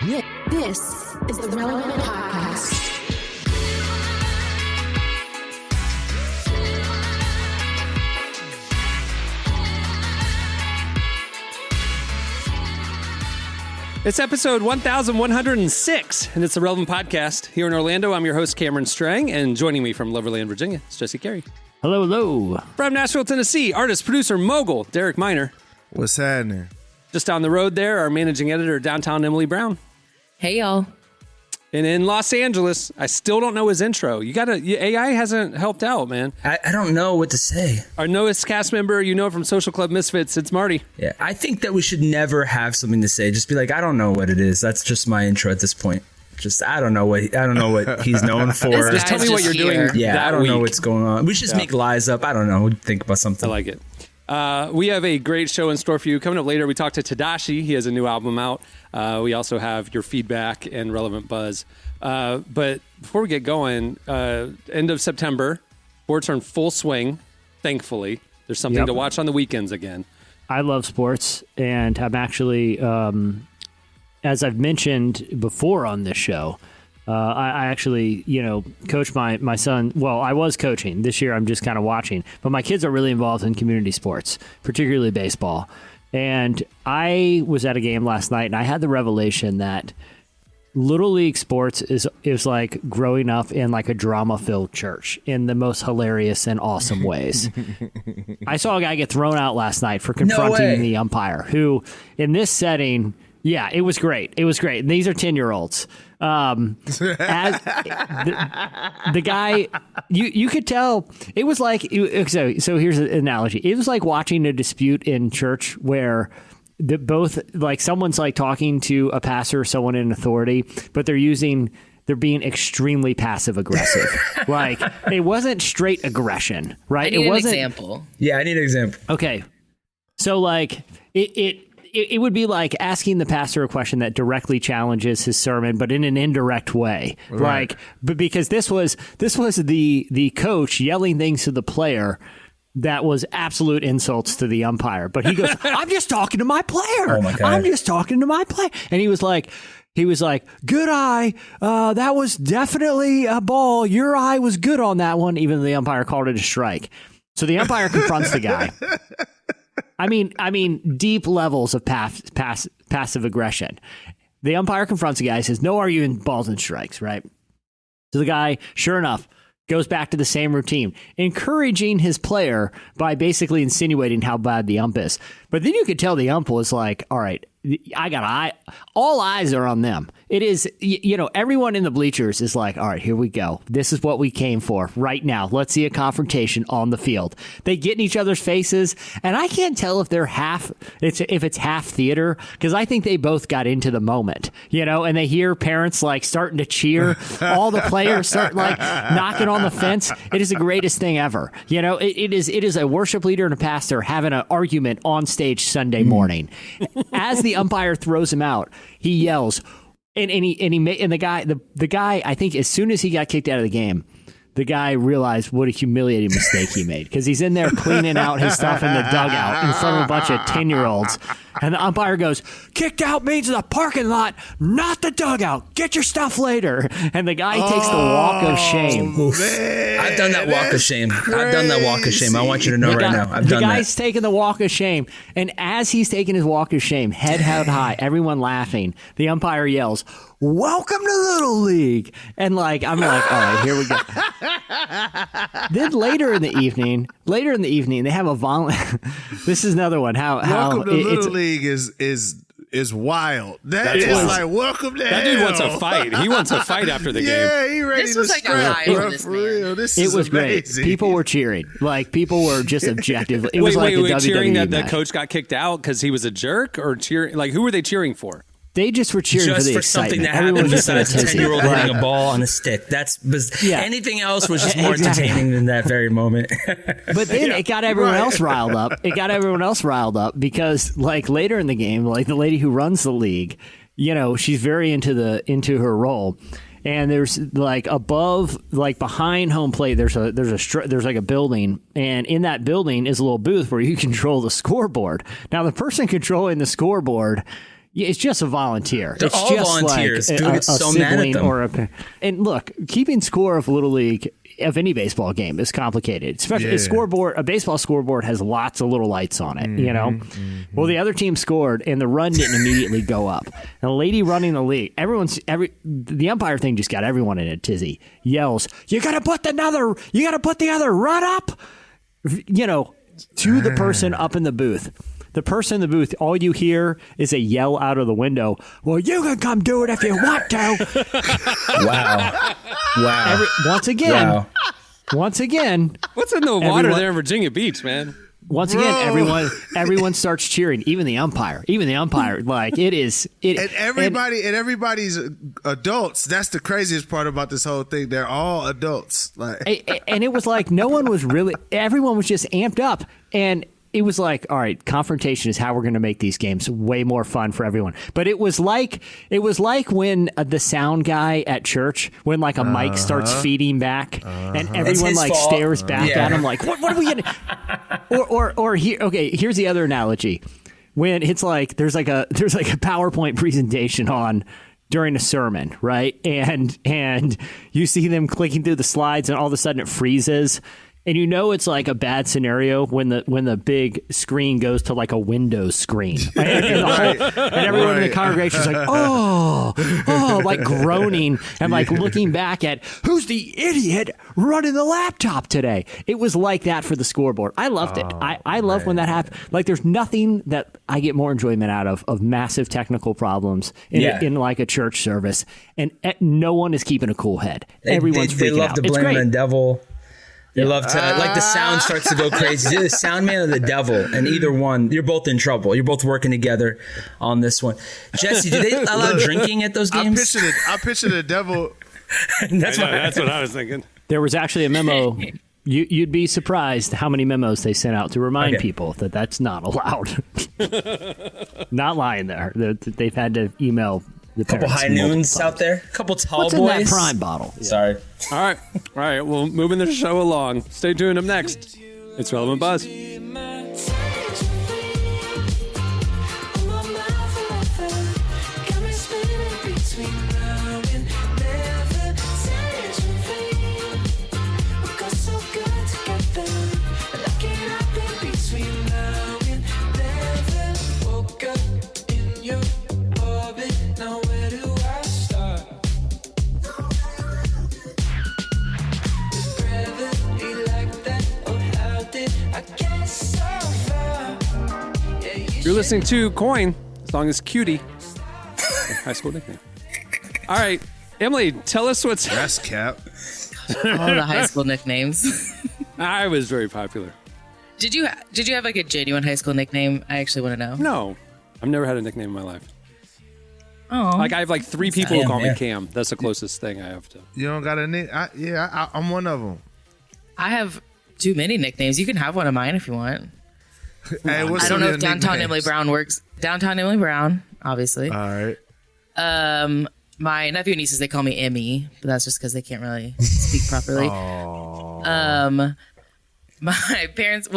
This is the Relevant Podcast. It's episode 1106, and it's the Relevant Podcast. Here in Orlando, I'm your host, Cameron Strang, and joining me from Loverland, Virginia, is Jesse Carey. Hello, hello. From Nashville, Tennessee, artist, producer, mogul, Derek Miner. What's happening? Just down the road there, our managing editor, downtown Emily Brown. Hey, y'all. And in Los Angeles, I still don't know his intro. AI hasn't helped out, man. I don't know what to say. Our newest cast member, you know from Social Club Misfits, it's Marty. Yeah, I think that we should never have something to say. Just be like, I don't know what it is. That's just my intro at this point. Just I don't know what he's known for. Just tell me what you're doing. Yeah, I don't know what's going on. We should just make lies up. I don't know. Think about something. I like it. We have a great show in store for you. Coming up later, we talk to Tedashii. He has a new album out. We also have your feedback and relevant buzz. But before we get going, end of September, sports are in full swing, thankfully. There's something to watch on the weekends again. I love sports, and I'm actually, as I've mentioned before on this show, I actually, coach my son. Well, I was coaching. This year I'm just kind of watching. But my kids are really involved in community sports, particularly baseball. And I was at a game last night, and I had the revelation that Little League sports is like growing up in like a drama-filled church in the most hilarious and awesome ways. I saw a guy get thrown out last night for confronting the umpire, who in this setting, yeah, it was great. It was great. And these are 10-year-olds. The guy, you could tell it was like, so here's an analogy. It was like watching a dispute in church where both, like, someone's like talking to a pastor or someone in authority, but they're being extremely passive aggressive. Like, it wasn't straight aggression, right? I need an example. Yeah, I need an example. Okay. So like it would be like asking the pastor a question that directly challenges his sermon, but in an indirect way. Right. Like, but because this was the coach yelling things to the player that was absolute insults to the umpire. But he goes, I'm just talking to my player. Oh my God. I'm just talking to my player. And he was like, good eye. That was definitely a ball. Your eye was good on that one, even though the umpire called it a strike. So the umpire confronts the guy. I mean, deep levels of passive aggression. The umpire confronts the guy, says, no arguing balls and strikes, right? So the guy, sure enough, goes back to the same routine, encouraging his player by basically insinuating how bad the ump is. But then you could tell the ump was like, all right, all eyes are on them. It is, everyone in the bleachers is like, all right, here we go. This is what we came for right now. Let's see a confrontation on the field. They get in each other's faces, and I can't tell if they're if it's half theater, because I think they both got into the moment, and they hear parents like starting to cheer. All the players start like knocking on the fence. It is the greatest thing ever. It is a worship leader and a pastor having an argument on stage Sunday morning. As the umpire throws him out, he yells, and the guy, I think as soon as he got kicked out of the game, the guy realized what a humiliating mistake he made, because he's in there cleaning out his stuff in the dugout in front of a bunch of 10-year-olds. And the umpire goes, kicked out means the parking lot, not the dugout. Get your stuff later. And the guy takes the walk of shame. Man, I've done that walk of shame. I've done that walk of shame. I want you to know right now. I've done that. The guy's taking the walk of shame. And as he's taking his walk of shame, head held high, everyone laughing, the umpire yells, welcome to Little League. And I'm like, all right, here we go. Then later in the evening, they have a this is another one. Welcome to Little League is wild. That is like, welcome to That hell. dude wants a fight. He wants a fight after the game. Yeah, he ready This to was like a scrap, high bro, for this for man. real. This It is was amazing. great. People were cheering. Like, people were just objective. It was like a WWE cheering that the match. coach got kicked out because he was a jerk, or cheering? Like, who were they cheering for? They just were cheering Just for the for something excitement. that happened Everyone was just in a besides a tizzy. 10-year-old hitting a ball on a stick. Anything else was just more Exactly. entertaining than that very moment. But then it got everyone else riled up. It got everyone else riled up because, like, later in the game, like, the lady who runs the league, she's very into her role. And there's like above, like behind home plate, there's like a building, and in that building is a little booth where you control the scoreboard. Now, the person controlling the scoreboard, Yeah, it's just a volunteer. They're it's all just volunteers. like People get so mad at them. or a. And look, keeping score of Little League of any baseball game is complicated. Especially a baseball scoreboard has lots of little lights on it. You know, well, the other team scored and the run didn't immediately go up. And the lady running the league, the umpire thing just got everyone in a tizzy. Yells, "You got to put the other run up." You know, to the person up in the booth. The person in the booth, all you hear is a yell out of the window, "Well, you can come do it if you want to." Wow. Once again. What's in the water there in Virginia Beach, man? Once again, everyone starts cheering, even the umpire. Like everybody's adults. That's the craziest part about this whole thing. They're all adults. Like, and it was like everyone was just amped up, and it was like, all right, confrontation is how we're going to make these games way more fun for everyone. But it was like when the sound guy at church, when like a mic starts feeding back, and everyone like fault. stares back at him, like, what are we getting? Or here, okay, here's the other analogy. When it's like there's like a PowerPoint presentation on during a sermon, right? And you see them clicking through the slides, and all of a sudden it freezes. And you know it's like a bad scenario when the big screen goes to like a Windows screen. And everyone in the congregation is like, oh, like groaning and like looking back at who's the idiot running the laptop today. It was like that for the scoreboard. I loved it. I love when that happens. Like there's nothing that I get more enjoyment out of massive technical problems in like a church service. And no one is keeping a cool head. Everyone's they freaking love out. to It's blame great. the devil. They love to, like the sound starts to go crazy. You're the sound man or the devil, and either one, you're both in trouble. You're both working together on this one. Jesse, do they allow drinking at those games? I picture the devil. That's what I was thinking. There was actually a memo. You'd be surprised how many memos they sent out to remind people that that's not allowed. Not lying there. They've had to email the Couple parents high noons out there. Couple tall What's boys. in that prime bottle? Sorry. All right. Well, moving the show along. Stay tuned. Up next, it's Relevant Buzz. You're listening to Coin. The song is Cutie. High school nickname. All right, Emily, tell us what's. That's cap. All the high school nicknames. I was very popular. Did you have like a genuine high school nickname? I actually want to know. No, I've never had a nickname in my life. Oh, Like I have like 3 people who Cam, call me yeah. Cam. That's the closest thing I have to. You don't got a name? I'm one of them. I have too many nicknames. You can have one of mine if you want. Hey, what's I some don't know of if your Downtown nicknames? Emily Brown works. Downtown Emily Brown, obviously. All right. My nephew and nieces, they call me Emmy, but that's just because they can't really speak properly. My parents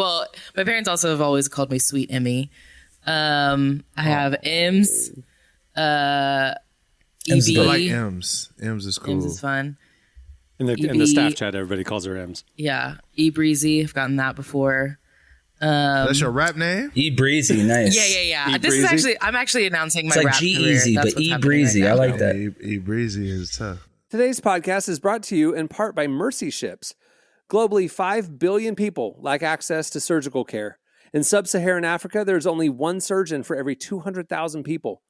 also have always called me Sweet Emmy. I have Ems. Ems EB. I like M's. M's is cool. Ems is fun. In the staff chat, everybody calls her M's. Yeah. E Breezy. I've gotten that before. That's your rap name? E Breezy, nice. Yeah. E This is Breezy? I'm actually announcing my It's like rap G career. Easy, That's but what's E happening Breezy. right I now. like that. E Breezy is tough. Today's podcast is brought to you in part by Mercy Ships. Globally, 5 billion people lack access to surgical care. In sub-Saharan Africa, there's only one surgeon for every 200,000 people.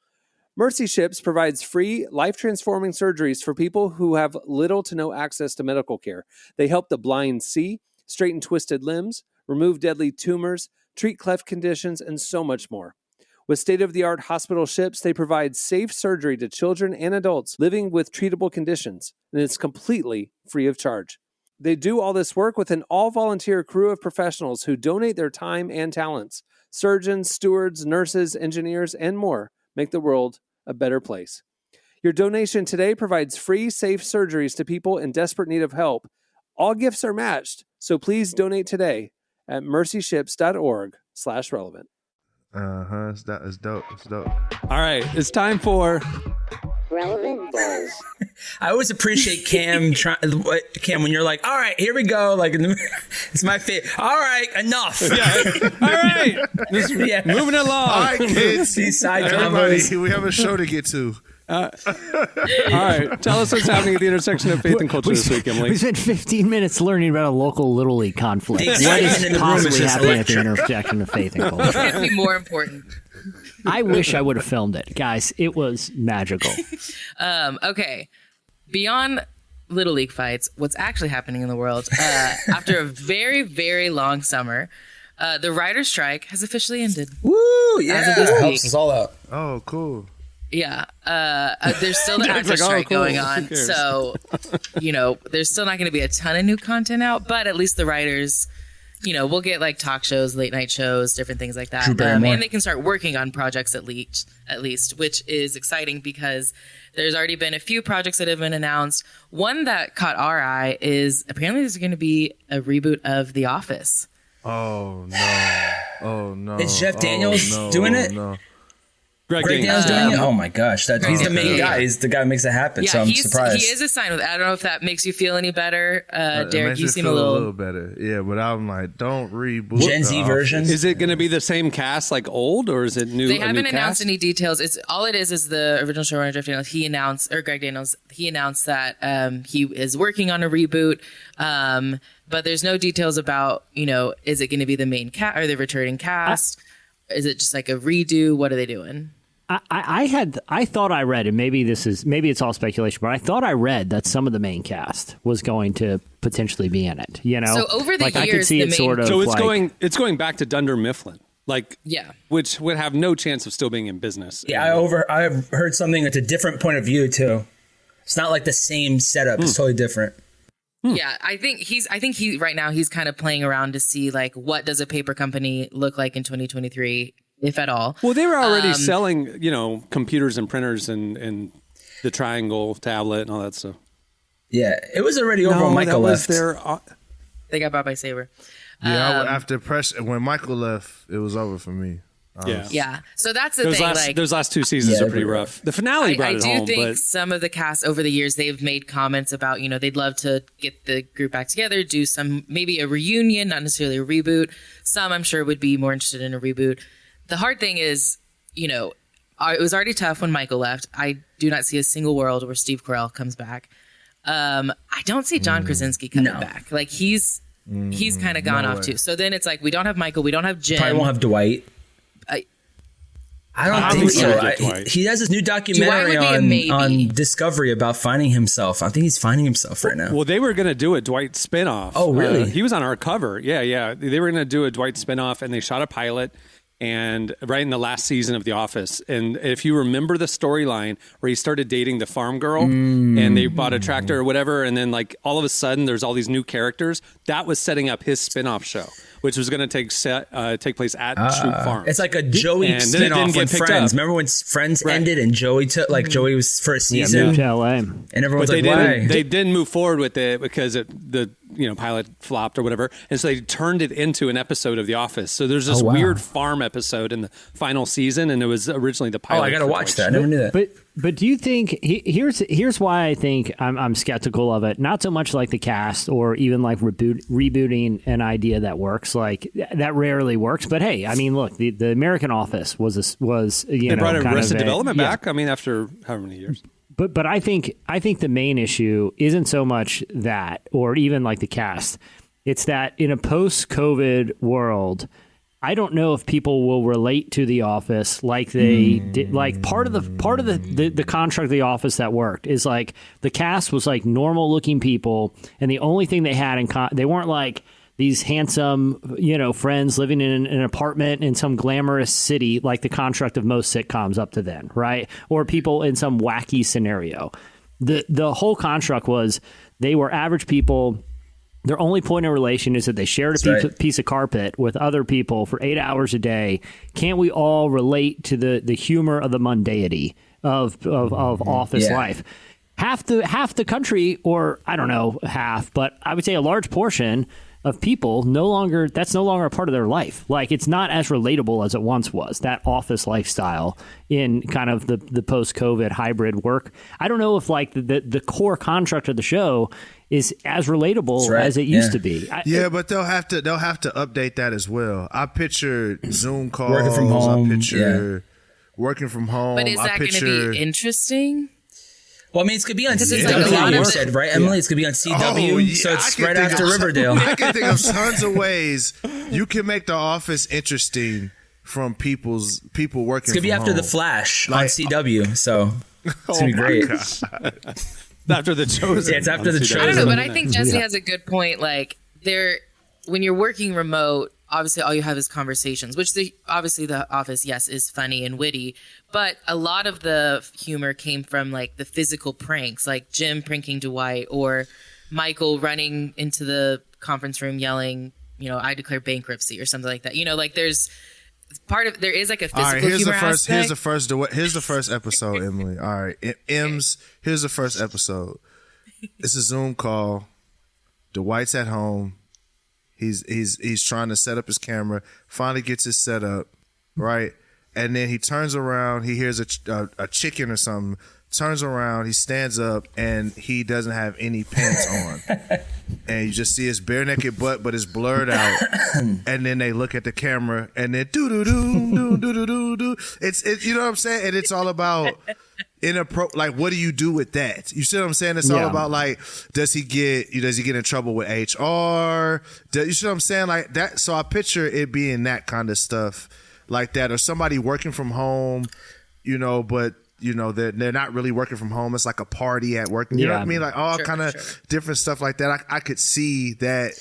Mercy Ships provides free, life-transforming surgeries for people who have little to no access to medical care. They help the blind see, straighten twisted limbs, remove deadly tumors, treat cleft conditions, and so much more. With state-of-the-art hospital ships, they provide safe surgery to children and adults living with treatable conditions, and it's completely free of charge. They do all this work with an all-volunteer crew of professionals who donate their time and talents. Surgeons, stewards, nurses, engineers, and more make the world a better place. Your donation today provides free, safe surgeries to people in desperate need of help. All gifts are matched, so please donate today at mercyships.org/relevant. It's dope. It's dope. All right, it's time for Relevant Buzz. I always appreciate Cam when you're like, all right, here we go. Like, it's my favorite. All right, enough. yeah. All right, Yeah. moving along. All right, kids. These side Everybody, combos. we have a show to get to. All right, tell us what's happening at the intersection of faith and culture this week, We Emily. spent 15 minutes learning about a local Little League conflict. The What excitement in is the room is possibly just happening at the electric. intersection of faith and culture? It'd be more important. I wish I would have filmed it. Guys, it was magical. Okay. Beyond Little League fights, what's actually happening in the world? After a very, very long summer, the writer's strike has officially ended. Woo, yeah. As of this Helps week. us all out. Oh, cool. Yeah. There's still the Jack's actor like, oh, strike cool. going Who on. cares? So, there's still not going to be a ton of new content out, but at least the writers, we'll get like talk shows, late night shows, different things like that. Drew Barrymore. And they can start working on projects at least, which is exciting because there's already been a few projects that have been announced. One that caught our eye is apparently there's going to be a reboot of The Office. Oh no. Oh no. Is Jeff Daniels no. doing it? No. Greg Greg Daniels. Daniels doing it? Oh my gosh. He's the main Daniels. guy. He's the guy who makes it happen. So I'm surprised. He is assigned with. I don't know if that makes you feel any better, It Derek. makes You me seem feel a little. better. Yeah, but I'm like, don't reboot Gen The Z Office. version? Is it going to be the same cast like old, or is it new? They a haven't new announced cast? any details. It's all it is the original showrunner Jeff Daniels. Greg Daniels. He announced that he is working on a reboot. But there's no details about is it going to be the main cast? Are they returning cast? Is it just like a redo? What are they doing? I thought I read, and maybe it's all speculation, but I thought I read that some of the main cast was going to potentially be in it. So over the I could years, see the it main- sort of So it's like, going back to Dunder Mifflin, Yeah. which would have no chance of still being in business. Yeah, I've heard something that's a different point of view too. It's not like the same setup. It's totally different. Yeah, I think he right now he's kind of playing around to see like what does a paper company look like in 2023, if at all. Well, they were already selling, computers and printers and the Triangle tablet and all that stuff. Yeah, it was already over when Michael left. They got bought by Saber. Yeah, after when Michael left, it was over for me. Yeah. Yeah, so that's the thing. Those last two seasons Yeah, are pretty they're rough. The finale brought I it do home, think but some of the cast over the years they've made comments about they'd love to get the group back together, do some maybe a reunion, not necessarily a reboot. Some I'm sure would be more interested in a reboot. The hard thing is, it was already tough when Michael left. I do not see a single world where Steve Carell comes back. I don't see John Krasinski coming back. Like he's kind of gone off too. So then it's like we don't have Michael, we don't have Jim. Probably won't have Dwight. I don't think Obviously so. get Dwight. He has this new documentary Dwight would be a on maybe. Discovery about finding himself. I think he's finding himself right now. well, they were going to do a Dwight spinoff. Oh, really? He was on our cover. Yeah. They were going to do a Dwight spinoff, and they shot a pilot. And right in the last season of The Office, and if you remember the storyline where he started dating the farm girl, and they bought a tractor or whatever, and then like all of a sudden there's all these new characters. That was setting up his spinoff show, which was going to take place at Shroot Farm. It's like a Joey And then it didn't spinoff get with picked Friends. up. Remember when Friends ended and Joey took Joey was for a season, moved to LA. and everyone's But like, "Why?" they didn't move forward with it because the pilot flopped or whatever, and so they turned it into an episode of The Office. So there's this Oh, wow. weird farm episode in the final season, and it was originally the pilot. Oh, I gotta for watch Dwight that. I never knew that. But do you think here's why I think I'm skeptical of it? Not so much like the cast or even like rebooting an idea that works. Like that rarely works. But hey, I mean, look, the American Office was They brought Arrested Development yeah. back. I mean, after however many years. But I think the main issue isn't so much that or even like the cast. It's that in a post-COVID world, I don't know if people will relate to The Office like they did. Like part of the contract of The Office that worked is like the cast was like normal looking people, and the only thing they had they weren't like these handsome, friends living in an apartment in some glamorous city like the construct of most sitcoms up to then, right? Or people in some wacky scenario. The whole construct was they were average people. Their only point of relation is that they shared a piece of carpet with other people for 8 hours a day. Can't we all relate to the humor of the mundanity of office life? Half the country, or I don't know half, but I would say a large portion of people that's no longer a part of their life. Like, it's not as relatable as it once was, that office lifestyle in kind of the post-COVID hybrid work. I don't know if like the core construct of the show is as relatable as it used to be. But they'll have to update that as well. I picture Zoom calls, working from home. I picture working from home. But is that going to be interesting? Well, I mean, it's going to be on Like CW, you said, right, Emily? It's going to be on CW, so it's right after Riverdale. I can think of tons of ways you can make The Office interesting from people working from home. It's going to be after The Flash on CW, so it's going to be great. After The Chosen. Yeah, it's after The Chosen. I don't know, but I think Jesse has a good point. Like, when you're working remote, obviously all you have is conversations, which obviously The Office, yes, is funny and witty, but a lot of the humor came from like the physical pranks, like Jim pranking Dwight or Michael running into the conference room yelling, I declare bankruptcy or something like that. Like there is like a physical humor aspect. Here's the first episode, Emily. All right, here's the first episode. It's a Zoom call. Dwight's at home. He's trying to set up his camera. Finally gets his set up, right? And then he turns around. He hears a chicken or something. Turns around. He stands up, and he doesn't have any pants on. And you just see his bare naked butt, but it's blurred out. And then they look at the camera, and then do do do do do do do. It's you know what I'm saying? And it's all about like, what do you do with that? You see what I'm saying? It's all about like, does he get in trouble with HR? You see what I'm saying? Like that. So I picture it being that kind of stuff like that, or somebody working from home, but they're not really working from home. It's like a party at work. You know what I mean? Like all kind of different stuff like that. I could see that.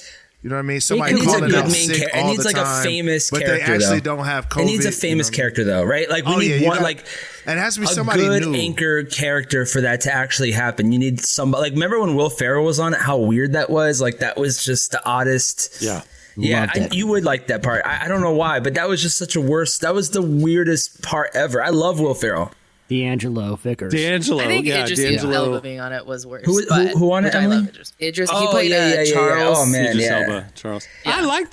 You know what I mean? Somebody calling out sick all it needs the like time, a famous but character, they actually though. don't have COVID. It needs a famous character, though, right? Like we need one, like it has to be a somebody good new. anchor character for that to actually happen. You need somebody. Like, remember when Will Ferrell was on it? How weird that was. Like that was just the oddest. Yeah, you would like that part. I don't know why, but that was just that was the weirdest part ever. I love Will Ferrell. D'Angelo Vickers. I think Idris Elba being on it was worse. Who on it, Emily? Idris. He played Charles. Oh man, Idris Elba, Charles. Yeah. I like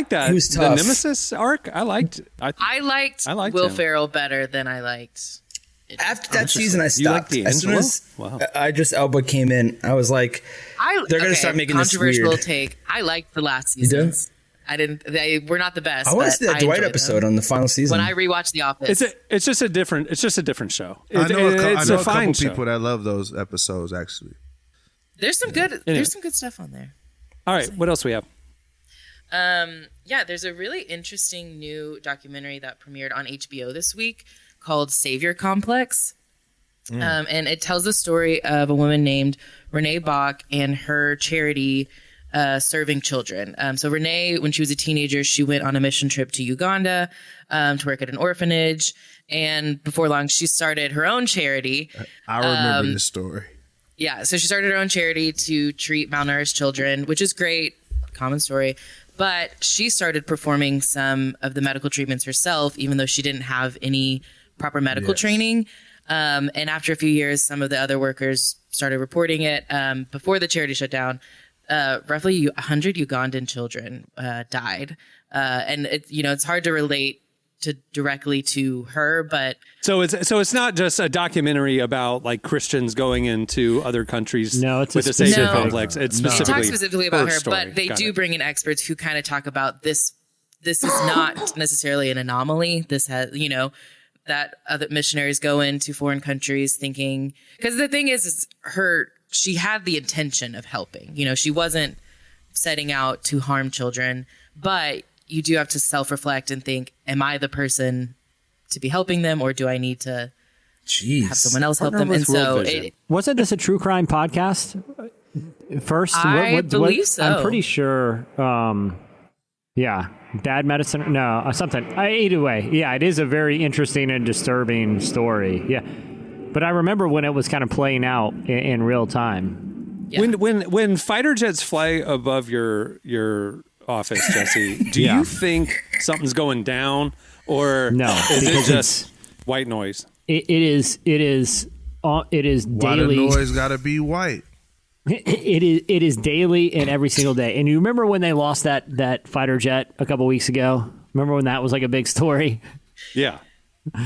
that. He was tough. The Nemesis arc. I liked Will Ferrell better than I liked. After that season, I stopped. You like as soon as Idris Elba came in, I was like, they're going to start making this weird. Controversial take. I liked the last seasons. I didn't. They were not the best. I watched that Dwight episode on the final season. When I rewatched The Office, it's just a different show. I know a couple show. people that love those episodes. Actually, there's some good. There's some good stuff on there. All right, what else we have? There's a really interesting new documentary that premiered on HBO this week called Savior Complex. And it tells the story of a woman named Renee Bach and her charity serving children. So Renee, when she was a teenager, she went on a mission trip to Uganda to work at an orphanage. And before long, she started her own charity. I remember this story. Yeah, so she started her own charity to treat malnourished children, which is great. Common story. But she started performing some of the medical treatments herself, even though she didn't have any proper medical training. And after a few years, some of the other workers started reporting it. Before the charity shut down, roughly 100 Ugandan children died. And it's hard to relate directly to her, but so it's not just a documentary about like Christians going into other countries. No, it's with the Savior Complex. It's specifically, it talks specifically about her, story. but they do bring in experts who kind of talk about this. This is not necessarily an anomaly. This has, that other missionaries go into foreign countries thinking, because the thing is she had the intention of helping. She wasn't setting out to harm children, but you do have to self-reflect and think, am I the person to be helping them, or do I need to have someone else help them? And so wasn't this a true crime podcast first? I believe so. I'm pretty sure. Bad medicine. No, something. Either way, it is a very interesting and disturbing story. Yeah. But I remember when it was kind of playing out in real time. Yeah. When fighter jets fly above your office, Jesse, do you think something's going down, or no? Is it just white noise? It is Why daily. the noise got to be white? It is daily and every single day. And you remember when they lost that fighter jet a couple weeks ago? Remember when that was like a big story? Yeah.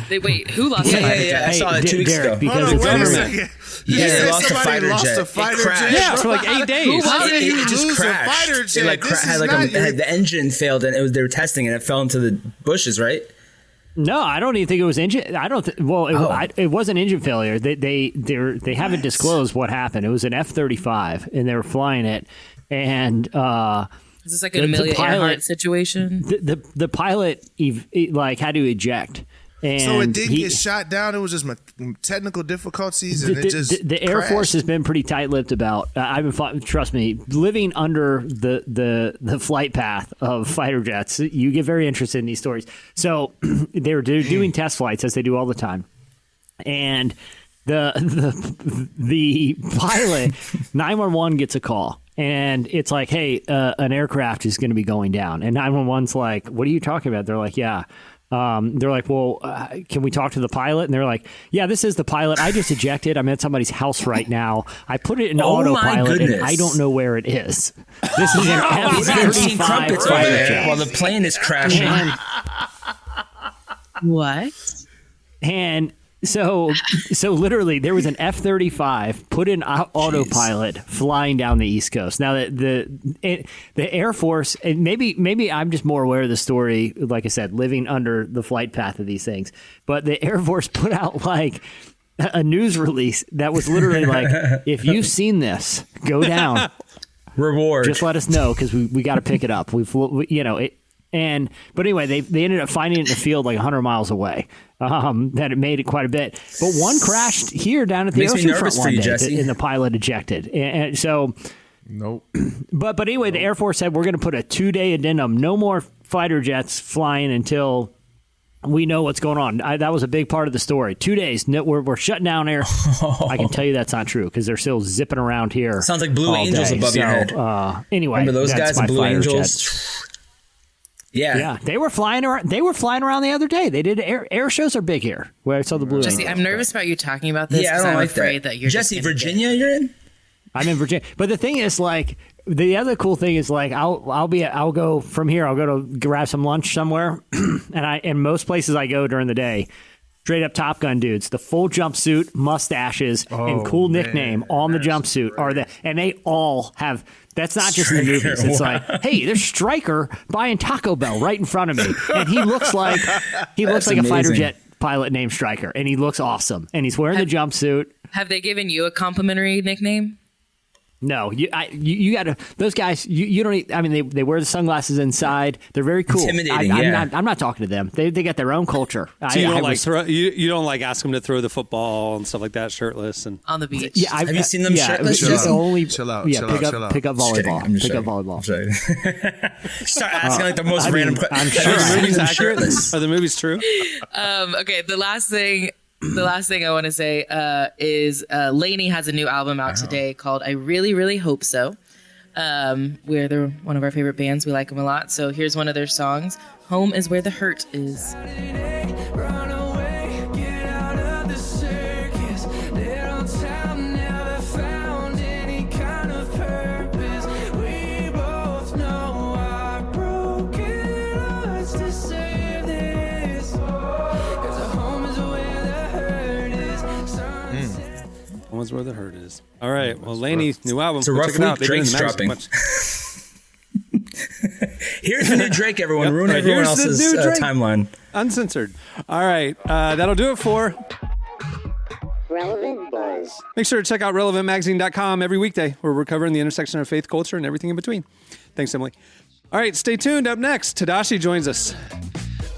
Wait, who lost the fighter jet? I saw it 2 weeks ago. Because Hold on, it's wait a government. second. Yeah, You they said lost a somebody fighter lost jet. a fighter It crashed. jet? Yeah, for like 8 days. How did you It just lose a crashed. fighter jet? It like This had is like not your- the engine failed and they were testing and it fell into the bushes, right? No, I don't even think it was engine. I don't. It wasn't engine failure. They haven't disclosed what happened. It was an F-35, and they were flying it. And Is this like an Amelia Earhart situation? the pilot had to eject. And So it didn't get shot down. It was just technical difficulties, and it just the Air Force has been pretty tight-lipped about. Trust me, living under the flight path of fighter jets, you get very interested in these stories. So they're doing test flights as they do all the time, and the pilot 911 gets a call. And it's like, hey, an aircraft is going to be going down, and 911's like, what are you talking about? They're like, yeah. They're like, well, can we talk to the pilot? And they're like, yeah, this is the pilot. I just ejected. I'm at somebody's house right now. I put it in autopilot, and I don't know where it is. This is an F-35 fighter jet. while the plane is crashing. What? And so literally, there was an F-35 put in autopilot flying down the East Coast. Now, the Air Force, and maybe I'm just more aware of the story, like I said, living under the flight path of these things. But the Air Force put out like a news release that was literally like, if you've seen this, go down. Reward. Just let us know because we got to pick it up. But anyway, they ended up finding it in the field like 100 miles away. That it made it quite a bit. But one crashed here down at the oceanfront one day, and the pilot ejected. And so, nope. But anyway, the Air Force said we're going to put a 2-day addendum. No more fighter jets flying until we know what's going on. That was a big part of the story. 2 days. No, we're shutting down air. I can tell you that's not true because they're still zipping around here. Sounds like Blue Angels above your head. Anyway, remember those that's guys, my Blue fighter Angels? jet. Yeah, they were flying around. They were flying around the other day. They did air shows are big here. Where I saw the Blue Jesse, Angels. I'm nervous about you talking about this. Yeah, I don't I'm like afraid that you're Jesse, just gonna Virginia, you're in? I'm in Virginia, but the thing is, like, the other cool thing is, like, I'll go from here. I'll go to grab some lunch somewhere, and most places I go during the day, straight up Top Gun dudes, the full jumpsuit, mustaches, and cool nickname on the jumpsuit and they all have. That's not just in the movies. It's like, hey, there's Stryker buying Taco Bell right in front of me, and he looks like a fighter jet pilot named Stryker, and he looks awesome, and he's wearing the jumpsuit. Have they given you a complimentary nickname? No, you got to. Those guys, you don't need. I mean, they wear the sunglasses inside. They're very cool. Intimidating. I'm not talking to them. They got their own culture. So you don't like ask them to throw the football and stuff like that shirtless and On the beach. Yeah, Have you seen them shirtless? Chill out. Yeah, chill pick out, up chill pick up volleyball. I'm just Pick up kidding. volleyball. Start asking like the most random questions. I'm sure. Have you Are the seen movies them accurate? shirtless? Are the movies true? Okay, the last thing I want to say is Lainey has a new album out today called I Really, Really Hope So. Where they're one of our favorite bands. We like them a lot. So here's one of their songs. Home is where the hurt is. Home's where the hurt is. All right. Well, Laney's new album. It's a Go rough check it out. week. They've been in Drake's the magazine dropping. much. Here's the new Drake, everyone. Yep. Ruin everyone Here's the else's new Drake. timeline. Uncensored. All right. That'll do it for. Relevant Buzz. Make sure to check out relevantmagazine.com every weekday where we're covering the intersection of faith, culture, and everything in between. Thanks, Emily. All right. Stay tuned. Up next, Tedashii joins us.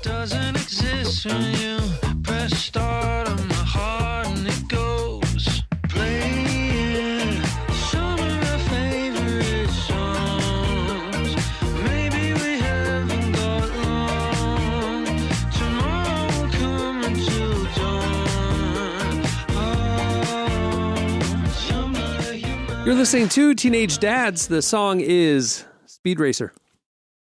Doesn't exist when you press start on my heart and it goes playing some of our favorite songs. Maybe we haven't got long. Tomorrow will come until dawn. Oh, somebody you might. You're listening to Teenage Dads. The song is Speed Racer.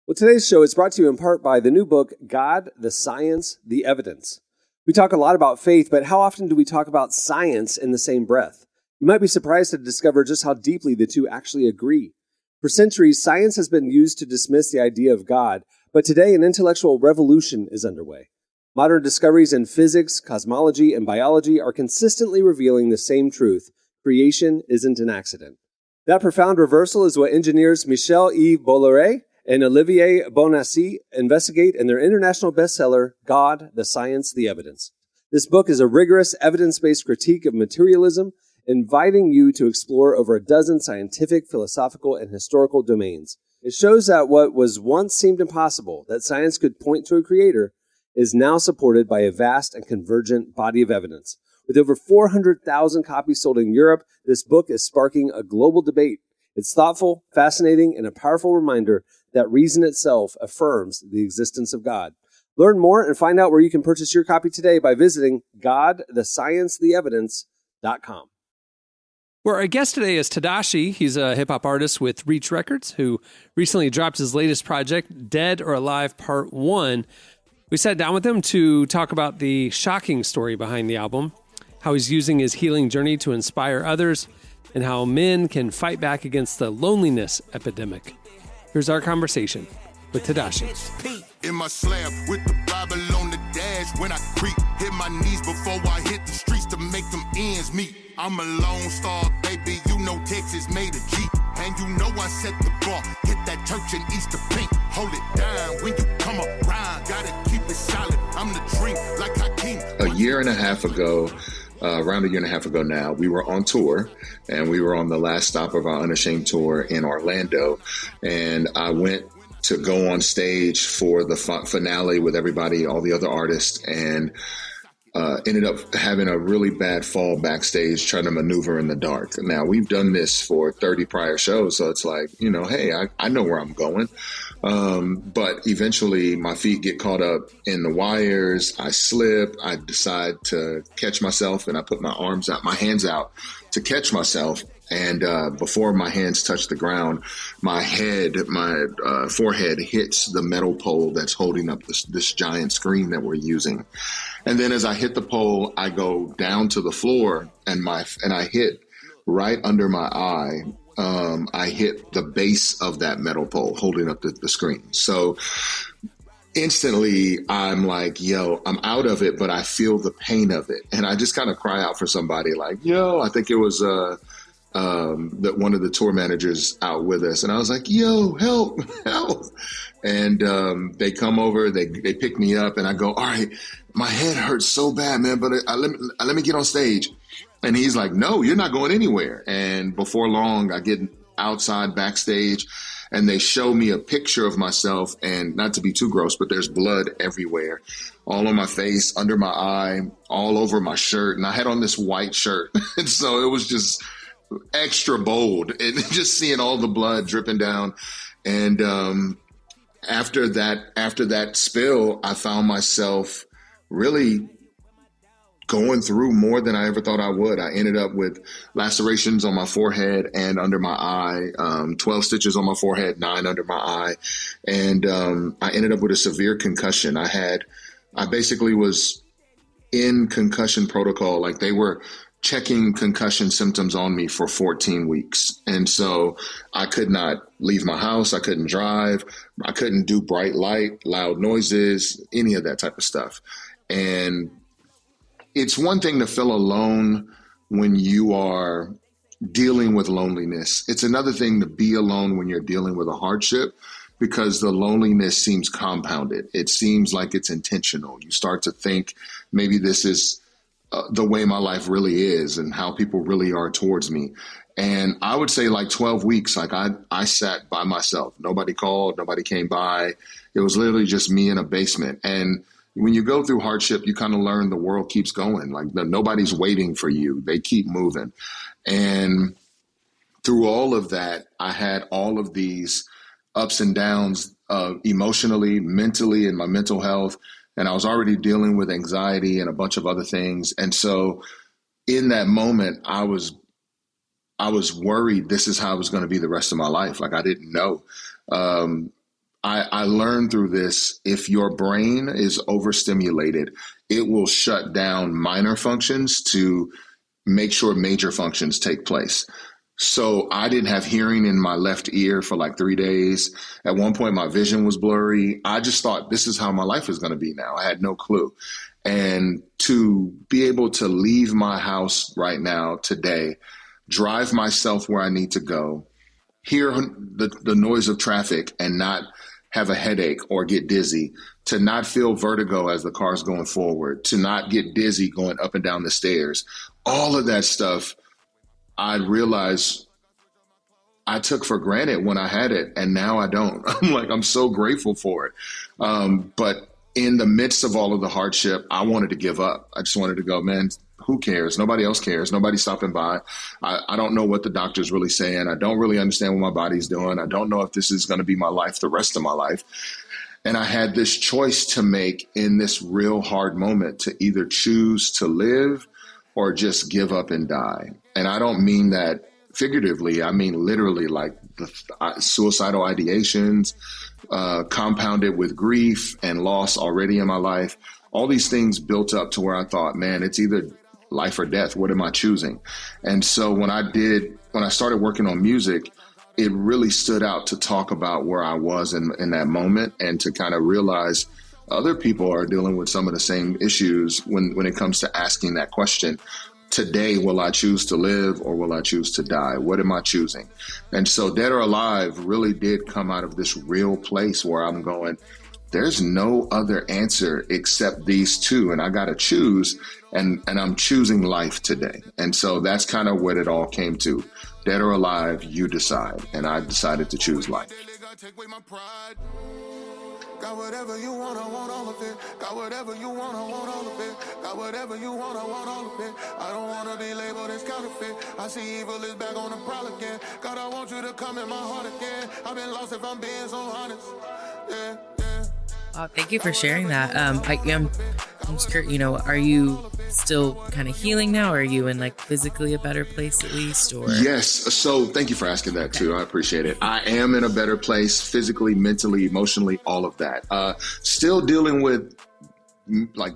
Well, today's show is brought to you in part by the new book, God, the Science, the Evidence. We talk a lot about faith, but how often do we talk about science in the same breath? You might be surprised to discover just how deeply the two actually agree. For centuries, science has been used to dismiss the idea of God, but today an intellectual revolution is underway. Modern discoveries in physics, cosmology, and biology are consistently revealing the same truth: creation isn't an accident. That profound reversal is what engineers Michel-Yves Bolloré and Olivier Bonassi investigate in their international bestseller, God, the Science, the Evidence. This book is a rigorous, evidence-based critique of materialism, inviting you to explore over a dozen scientific, philosophical, and historical domains. It shows that what was once seemed impossible, that science could point to a creator, is now supported by a vast and convergent body of evidence. With over 400,000 copies sold in Europe, this book is sparking a global debate. It's thoughtful, fascinating, and a powerful reminder that reason itself affirms the existence of God. Learn more and find out where you can purchase your copy today by visiting godthesciencetheevidence.com. Where our guest today is Tedashii. He's a hip-hop artist with Reach Records who recently dropped his latest project, Dead or Alive Part 1. We sat down with him to talk about the shocking story behind the album, how he's using his healing journey to inspire others, and how men can fight back against the loneliness epidemic. Here's our conversation with Tedashii. In my slab with the Bible on the dash, when I creep, hit my knees before I hit the streets to make them ends meet. I'm a lone star, baby, you know Texas made a G. And you know I set the bar, hit that church in Easter Pink. Hold it down when you come around, gotta keep it solid. I'm the dream like Hakeem. Around a year and a half ago now, we were on tour, and we were on the last stop of our Unashamed tour in Orlando, and I went to go on stage for the finale with everybody, all the other artists, and ended up having a really bad fall backstage trying to maneuver in the dark. Now, we've done this for 30 prior shows, so it's like, hey, I know where I'm going. But eventually my feet get caught up in the wires. I slip. I decide to catch myself, and I put my hands out to catch myself. And before my hands touch the ground, my forehead hits the metal pole that's holding up this giant screen that we're using. And then as I hit the pole, I go down to the floor, and I hit right under my eye. I hit the base of that metal pole holding up the screen. So instantly I'm like, yo, I'm out of it, but I feel the pain of it. And I just kind of cry out for somebody like, yo, I think it was that one of the tour managers out with us. And I was like, yo, help. And they come over, they pick me up, and I go, all right, my head hurts so bad, man, but let me get on stage. And he's like, no, you're not going anywhere. And before long, I get outside backstage, and they show me a picture of myself, and not to be too gross, but there's blood everywhere, all on my face, under my eye, all over my shirt. And I had on this white shirt. And so it was just extra bold, and just seeing all the blood dripping down. And after that spill, I found myself really going through more than I ever thought I would. I ended up with lacerations on my forehead and under my eye, 12 stitches on my forehead, 9 under my eye. And I ended up with a severe concussion. I basically was in concussion protocol. Like, they were checking concussion symptoms on me for 14 weeks. And so I could not leave my house. I couldn't drive. I couldn't do bright light, loud noises, any of that type of stuff. And it's one thing to feel alone when you are dealing with loneliness. It's another thing to be alone when you're dealing with a hardship, because the loneliness seems compounded. It seems like it's intentional. You start to think, maybe this is the way my life really is and how people really are towards me. And I would say like 12 weeks, like I sat by myself. Nobody called, nobody came by. It was literally just me in a basement. And when you go through hardship, you kind of learn the world keeps going. Like, nobody's waiting for you. They keep moving. And through all of that, I had all of these ups and downs emotionally, mentally, in my mental health. And I was already dealing with anxiety and a bunch of other things. And so in that moment, I was worried this is how it was going to be the rest of my life. Like, I didn't know. I learned through this, if your brain is overstimulated, it will shut down minor functions to make sure major functions take place. So I didn't have hearing in my left ear for like 3 days. At one point, my vision was blurry. I just thought this is how my life is going to be now. I had no clue. And to be able to leave my house right now today, drive myself where I need to go, hear the noise of traffic and not have a headache or get dizzy, to not feel vertigo as the car's going forward, to not get dizzy going up and down the stairs, all of that stuff, I realized I took for granted when I had it, and now I don't. I'm so grateful for it. But in the midst of all of the hardship, I wanted to give up. I just wanted to go, man, who cares? Nobody else cares. Nobody's stopping by. I don't know what the doctor's really saying. I don't really understand what my body's doing. I don't know if this is going to be my life the rest of my life. And I had this choice to make in this real hard moment to either choose to live or just give up and die. And I don't mean that figuratively. I mean literally, like the suicidal ideations, compounded with grief and loss already in my life. All these things built up to where I thought, man, it's either life or death. What am I choosing? And so when I started working on music, it really stood out to talk about where I was in that moment, and to kind of realize other people are dealing with some of the same issues when it comes to asking that question. Today, will I choose to live or will I choose to die? What am I choosing? And so Dead or Alive really did come out of this real place where I'm going, there's no other answer except these two, and I got to choose, and I'm choosing life today. And so that's kind of what it all came to. Dead or alive, you decide. And I decided to choose life. Got whatever you want, I want all of it. Got whatever you want, I want all of it. Got whatever you want, I want all of it. I don't want to be labeled as counterfeit. I see evil is back on the prowl again. God, I want you to come in my heart again. I've been lost if I'm being so honest. Yeah, yeah. Thank you for sharing that. I'm scared, are you still kind of healing now? Or are you in like physically a better place at least? Or Yes. So thank you for asking that too. I appreciate it. I am in a better place physically, mentally, emotionally, all of that. Still dealing with like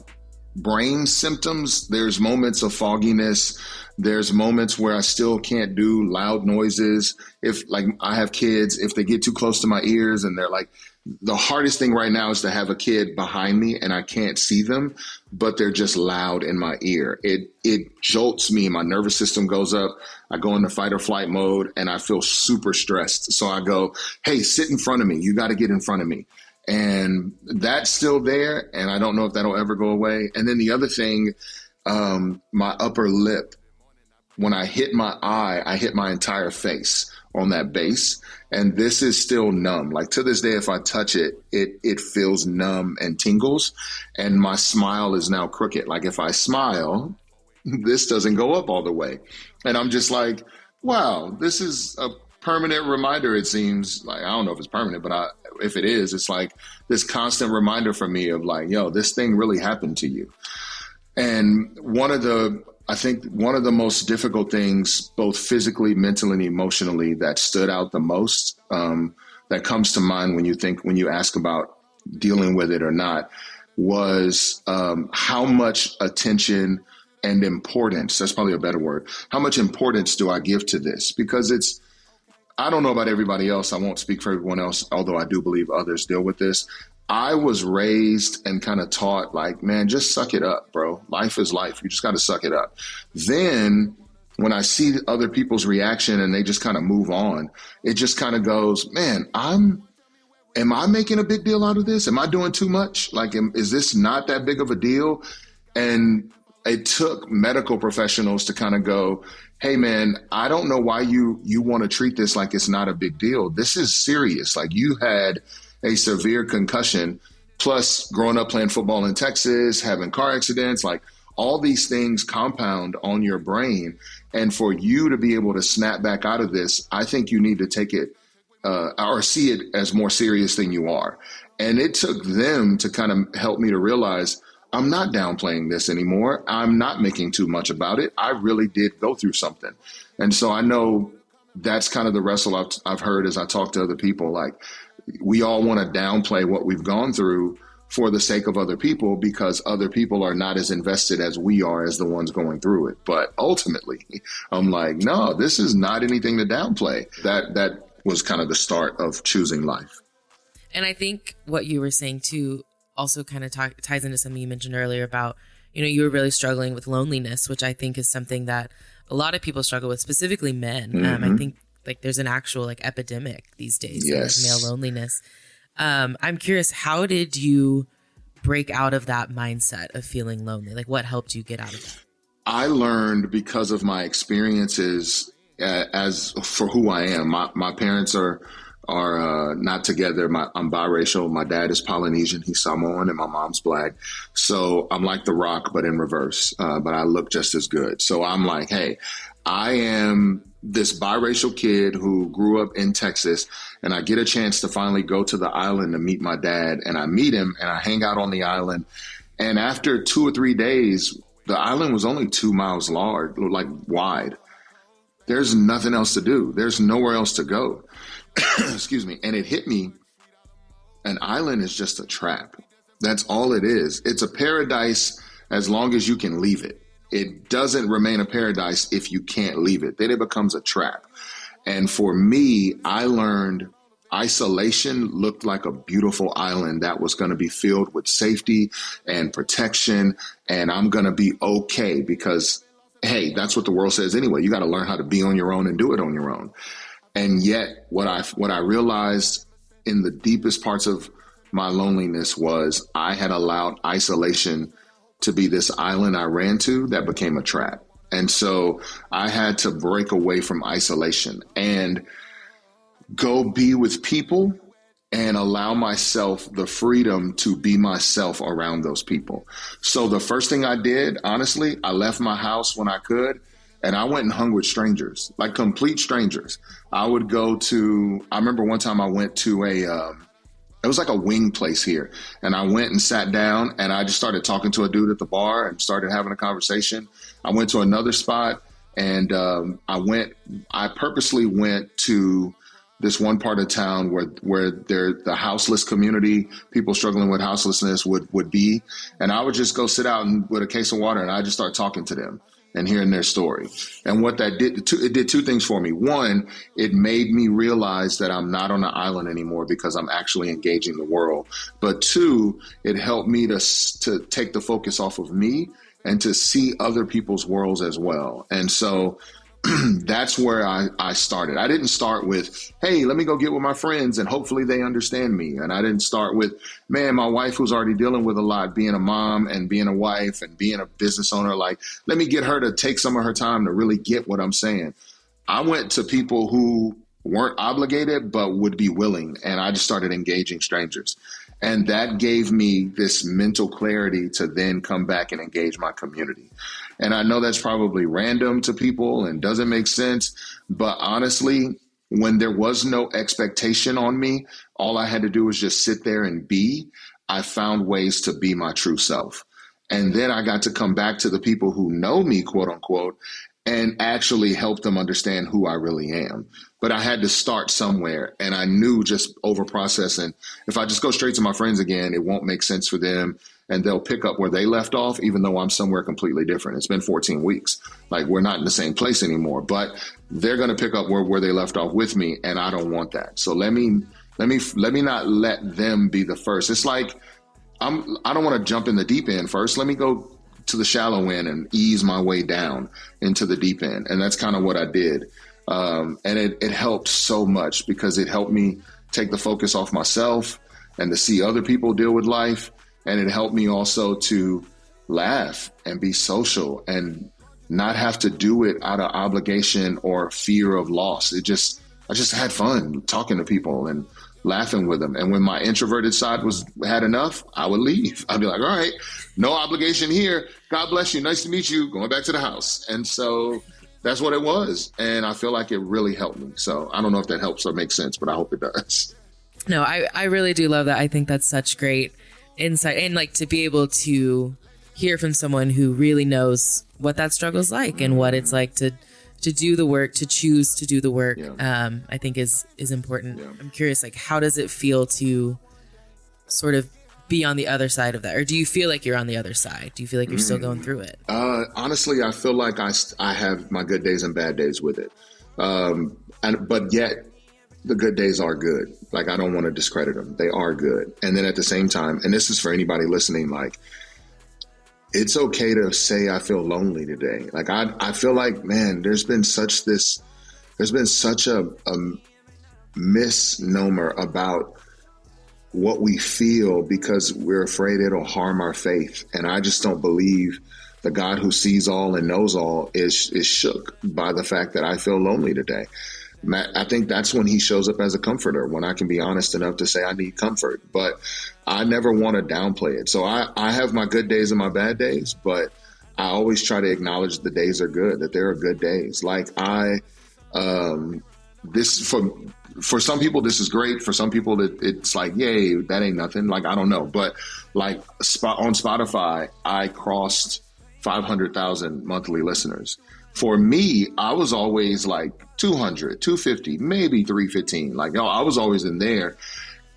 brain symptoms. There's moments of fogginess. There's moments where I still can't do loud noises. If like I have kids, if they get too close to my ears and they're like, the hardest thing right now is to have a kid behind me and I can't see them, but they're just loud in my ear. It jolts me. My nervous system goes up. I go into fight or flight mode and I feel super stressed. So I go, hey, sit in front of me. You got to get in front of me. And that's still there. And I don't know if that'll ever go away. And then the other thing, my upper lip, when I hit my eye, I hit my entire face on that base. And this is still numb. Like to this day, if I touch it, it feels numb and tingles. And my smile is now crooked. Like if I smile, this doesn't go up all the way. And I'm just like, wow, this is a permanent reminder. It seems like, I don't know if it's permanent, but if it is, it's like this constant reminder for me of like, yo, this thing really happened to you. And I think one of the most difficult things, both physically, mentally, and emotionally, that stood out the most, that comes to mind when you ask about dealing with it or not, was how much attention and importance, that's probably a better word, how much importance do I give to this? Because I don't know about everybody else. I won't speak for everyone else, although I do believe others deal with this. I was raised and kind of taught like, man, just suck it up, bro. Life is life. You just got to suck it up. Then when I see other people's reaction and they just kind of move on, it just kind of goes, man, am I making a big deal out of this? Am I doing too much? Like, is this not that big of a deal? And it took medical professionals to kind of go, hey, man, I don't know why you want to treat this like it's not a big deal. This is serious. Like you had a severe concussion, plus growing up playing football in Texas, having car accidents, like all these things compound on your brain. And for you to be able to snap back out of this, I think you need to take it or see it as more serious than you are. And it took them to kind of help me to realize I'm not downplaying this anymore. I'm not making too much about it. I really did go through something. And so I know that's kind of the wrestle I've heard as I talk to other people. Like, we all want to downplay what we've gone through for the sake of other people, because other people are not as invested as we are as the ones going through it. But ultimately, I'm like, no, this is not anything to downplay. That was kind of the start of choosing life. And I think what you were saying too also kind of ties into something you mentioned earlier about, you were really struggling with loneliness, which I think is something that a lot of people struggle with, specifically men. I think like there's an actual like epidemic these days of male loneliness. I'm curious, how did you break out of that mindset of feeling lonely? Like, what helped you get out of that? I learned because of my experiences as for who I am. My parents are not together. I'm biracial. My dad is Polynesian. He's Samoan, and my mom's Black. So I'm like The Rock, but in reverse. But I look just as good. So I'm like, hey, I am this biracial kid who grew up in Texas, and I get a chance to finally go to the island to meet my dad. And I meet him, and I hang out on the island. And after 2 or 3 days, the island was only 2 miles large, like wide. There's nothing else to do. There's nowhere else to go. Excuse me. And it hit me. An island is just a trap. That's all it is. It's a paradise as long as you can leave it. It doesn't remain a paradise if you can't leave it. Then it becomes a trap. And for me, I learned isolation looked like a beautiful island that was going to be filled with safety and protection. And I'm going to be okay because, hey, that's what the world says anyway. You got to learn how to be on your own and do it on your own. And yet what I realized in the deepest parts of my loneliness was I had allowed isolation to be this island I ran to that became a trap. And so I had to break away from isolation and go be with people and allow myself the freedom to be myself around those people. So the first thing I did, honestly, I left my house when I could, and I went and hung with strangers, like complete strangers. I remember one time I went to it was like a wing place here. And I went and sat down and I just started talking to a dude at the bar and started having a conversation. I went to another spot and I purposely went to this one part of town where the houseless community, people struggling with houselessness would be. And I would just go sit out with a case of water and I just start talking to them and hearing their story. And what that did, it did two things for me. One, it made me realize that I'm not on an island anymore because I'm actually engaging the world. But two, it helped me to take the focus off of me and to see other people's worlds as well. And so that's where I started. I didn't start with, hey, let me go get with my friends and hopefully they understand me. And I didn't start with, man, my wife who's already dealing with a lot, being a mom and being a wife and being a business owner, like, let me get her to take some of her time to really get what I'm saying. I went to people who weren't obligated, but would be willing. And I just started engaging strangers. And that gave me this mental clarity to then come back and engage my community. And I know that's probably random to people and doesn't make sense. But honestly, when there was no expectation on me, all I had to do was just sit there and be. I found ways to be my true self. And then I got to come back to the people who know me, quote unquote, and actually help them understand who I really am. But I had to start somewhere. And I knew just over processing, if I just go straight to my friends again, it won't make sense for them. And they'll pick up where they left off, even though I'm somewhere completely different. It's been 14 weeks. Like, we're not in the same place anymore, but they're going to pick up where they left off with me. And I don't want that. So let me not let them be the first. It's like, I don't want to jump in the deep end first. Let me go to the shallow end and ease my way down into the deep end. And that's kind of what I did. And it helped so much because it helped me take the focus off myself and to see other people deal with life. And it helped me also to laugh and be social and not have to do it out of obligation or fear of loss. I just had fun talking to people and laughing with them. And when my introverted side had enough, I would leave. I'd be like, all right, no obligation here. God bless you. Nice to meet you. Going back to the house. And so that's what it was. And I feel like it really helped me. So I don't know if that helps or makes sense, but I hope it does. No, I really do love that. I think that's such great insight. And like to be able to hear from someone who really knows what that struggle is like and what it's like to do the work, to choose to do the work, I think is important. Yeah. I'm curious, like, how does it feel to sort of be on the other side of that? Or do you feel like you're on the other side? Do you feel like you're still going through it? Honestly, I feel like I have my good days and bad days with it. But yet the good days are good. Like, I don't want to discredit them. They are good. And then at the same time, and this is for anybody listening, like, it's okay to say I feel lonely today. Like, I feel like, man, there's been such a misnomer about what we feel because we're afraid it'll harm our faith. And I just don't believe the God who sees all and knows all is shook by the fact that I feel lonely today. I think that's when he shows up as a comforter, when I can be honest enough to say I need comfort. But I never want to downplay it. So I have my good days and my bad days, but I always try to acknowledge the days are good, that there are good days. Like for some people, this is great. For some people, it's like, yay, that ain't nothing. Like, I don't know. But like on Spotify, I crossed 500,000 monthly listeners. For me, I was always like 200, 250, maybe 315. Like, I was always in there.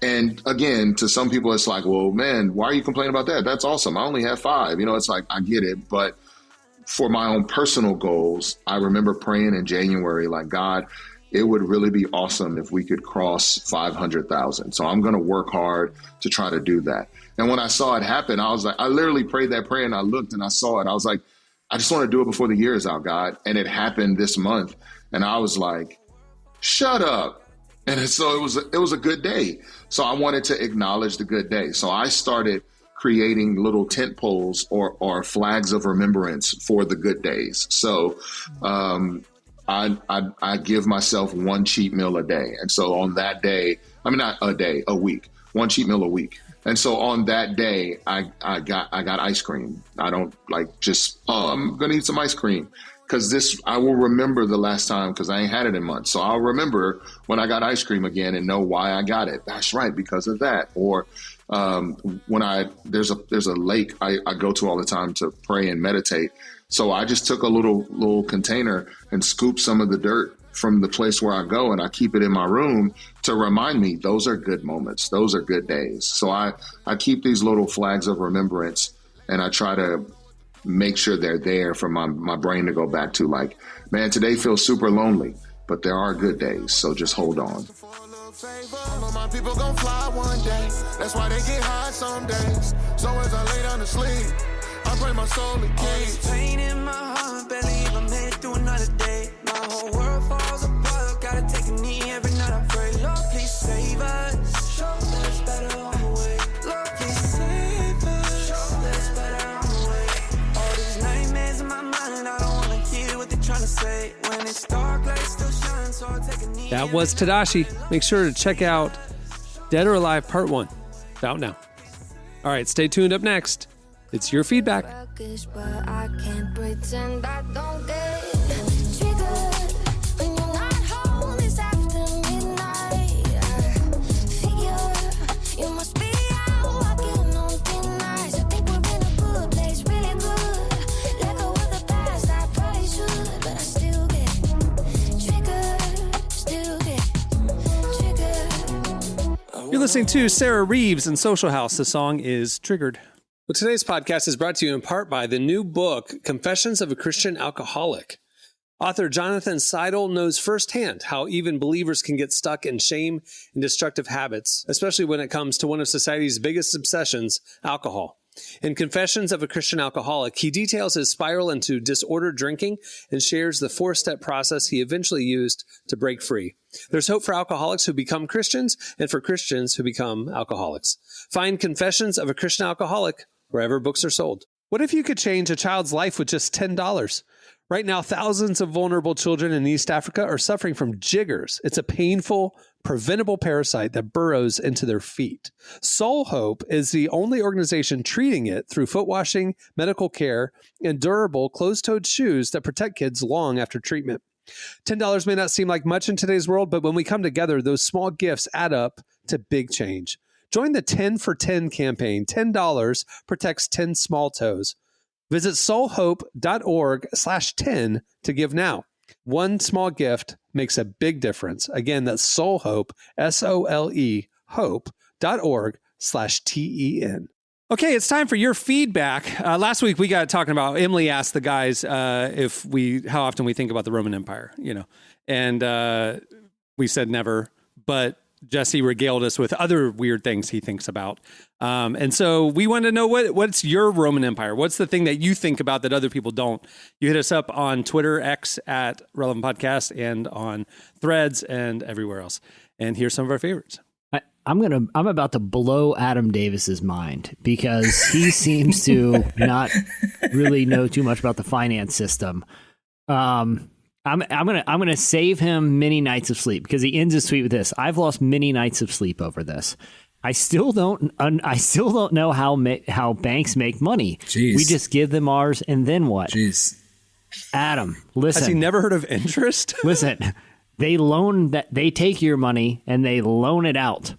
And again, to some people, it's like, well, man, why are you complaining about that? That's awesome. I only have 5. It's like, I get it. But for my own personal goals, I remember praying in January, like, God, it would really be awesome if we could cross 500,000. So I'm going to work hard to try to do that. And when I saw it happen, I was like, I literally prayed that prayer and I looked and I saw it. I was like, I just want to do it before the year is out, God. And it happened this month. And I was like, shut up. And so it was a good day. So I wanted to acknowledge the good day. So I started creating little tent poles or flags of remembrance for the good days. So I give myself one cheat meal a day. And so on that day, not a day, a week, one cheat meal a week. And so on that day, I got ice cream. I don't like just, I'm going to eat some ice cream. Because I will remember the last time, because I ain't had it in months. So I'll remember when I got ice cream again and know why I got it. That's right, because of that. Or when there's a lake I go to all the time to pray and meditate. So I just took a little container and scooped some of the dirt from the place where I go, and I keep it in my room to remind me those are good moments. Those are good days. So I keep these little flags of remembrance, and I try to make sure they're there for my brain to go back to, like, man, today feels super lonely, but there are good days. So just hold on. All of my people gon' fly one day. That's why they get high some days. So as I lay down to sleep, I pray my soul to keep. All this pain in my heart, barely even made it through another day. My whole world falls apart. Gotta take a knee every night. I pray, Lord, please save us. Show us better on the way. Lord, please save us. Show us better on the way. All these nightmares in my mind, I don't wanna hear what they're trying to say. When it's dark, light still shines, so I'll take a knee. That was Tedashii. Make sure to check out Dead or Alive Part 1. It's out now. All right, stay tuned. Up next, it's your feedback. But I can't pretend I don't get triggered when you're not home. It's after midnight. Figure you must be out walking on thin ice. I think we're in a good place, really good. Let go of the past, I probably should, but I still get triggered. Still get triggered. You're listening to Sarah Reeves and Social House. The song is Triggered. Well, today's podcast is brought to you in part by the new book, Confessions of a Christian Alcoholic. Author Jonathan Seidel knows firsthand how even believers can get stuck in shame and destructive habits, especially when it comes to one of society's biggest obsessions, alcohol. In Confessions of a Christian Alcoholic, he details his spiral into disordered drinking and shares the 4-step process he eventually used to break free. There's hope for alcoholics who become Christians and for Christians who become alcoholics. Find Confessions of a Christian Alcoholic wherever books are sold. What if you could change a child's life with just $10? Right now, thousands of vulnerable children in East Africa are suffering from jiggers. It's a painful, preventable parasite that burrows into their feet. Soul Hope is the only organization treating it through foot washing, medical care, and durable closed-toed shoes that protect kids long after treatment. $10 may not seem like much in today's world, but when we come together, those small gifts add up to big change. Join the 10 for 10 campaign. $10 protects 10 small toes. Visit soulhope.org/10 to give now. One small gift makes a big difference. Again, that's Soul Hope, SOLE, hope.org/10 TEN. Okay, it's time for your feedback. Last week we got talking about, Emily asked the guys how often we think about the Roman Empire, and we said never, but Jesse regaled us with other weird things he thinks about. And so we want to know what's your Roman Empire? What's the thing that you think about that other people don't? You hit us up on Twitter, X at Relevant Podcast, and on Threads and everywhere else. And here's some of our favorites. I'm about to blow Adam Davis's mind because he seems to not really know too much about the finance system. I'm gonna save him many nights of sleep because he ends his tweet with this: "I've lost many nights of sleep over this. I still don't know how banks make money. Jeez. We just give them ours, and then what?" Jeez. Adam, listen. Has he never heard of interest? Listen, they take your money and they loan it out.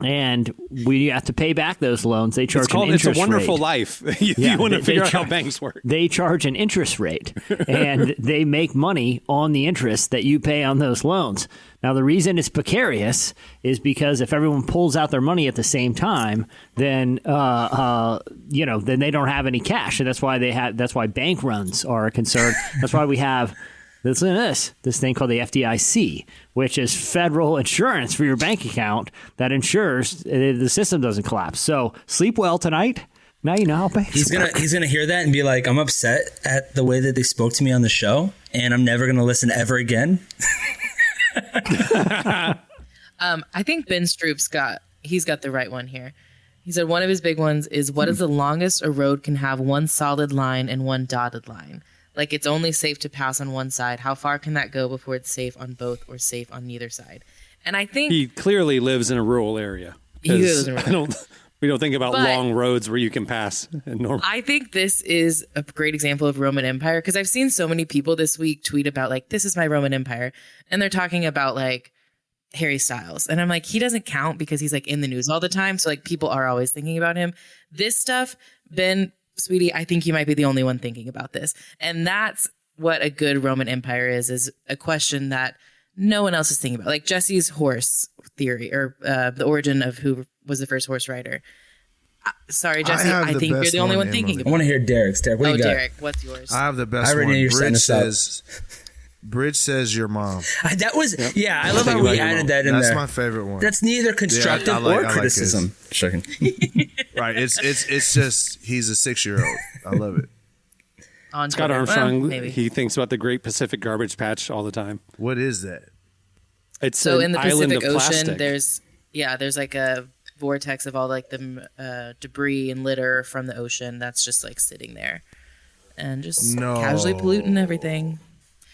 And we have to pay back those loans. They charge an interest rate. It's a wonderful life. If you want to figure out how banks work. They charge an interest rate, and they make money on the interest that you pay on those loans. Now, the reason it's precarious is because if everyone pulls out their money at the same time, then then they don't have any cash, and that's why bank runs are a concern. That's why we have. Listen to this thing called the FDIC, which is federal insurance for your bank account that ensures the system doesn't collapse. So sleep well tonight. Now you know how banks work. He's gonna hear that and be like, I'm upset at the way that they spoke to me on the show, and I'm never gonna listen ever again. I think Ben Stroop's got the right one here. He said one of his big ones is, what is the longest a road can have one solid line and one dotted line? Like, it's only safe to pass on one side. How far can that go before it's safe on both or safe on neither side? And I think he clearly lives in a rural area. He lives in a rural area. We don't think about long roads where you can pass. I think this is a great example of Roman Empire, because I've seen so many people this week tweet about, like, this is my Roman Empire. And they're talking about, like, Harry Styles. And I'm like, he doesn't count because he's, like, in the news all the time. So, like, people are always thinking about him. This stuff, Sweetie, I think you might be the only one thinking about this. And that's what a good Roman Empire is a question that no one else is thinking about. Like Jesse's horse theory, or the origin of who was the first horse rider. Sorry, Jesse, I think you're the only one thinking about it. I want to hear Derek's. Derek, what do you got? Derek, what's yours? I have the best I already one. knew you Bridge says your mom. That was, I love how we added that in there. That's my favorite one. That's neither constructive or criticism. Right. It's just, he's a 6-year-old. I love it. On Scott Twitter. Armstrong, Well, he thinks about the Great Pacific Garbage Patch all the time. What is that? It's so an in the island Pacific of Ocean, plastic. there's like a vortex of all like the debris and litter from the ocean that's just like sitting there and just casually polluting everything.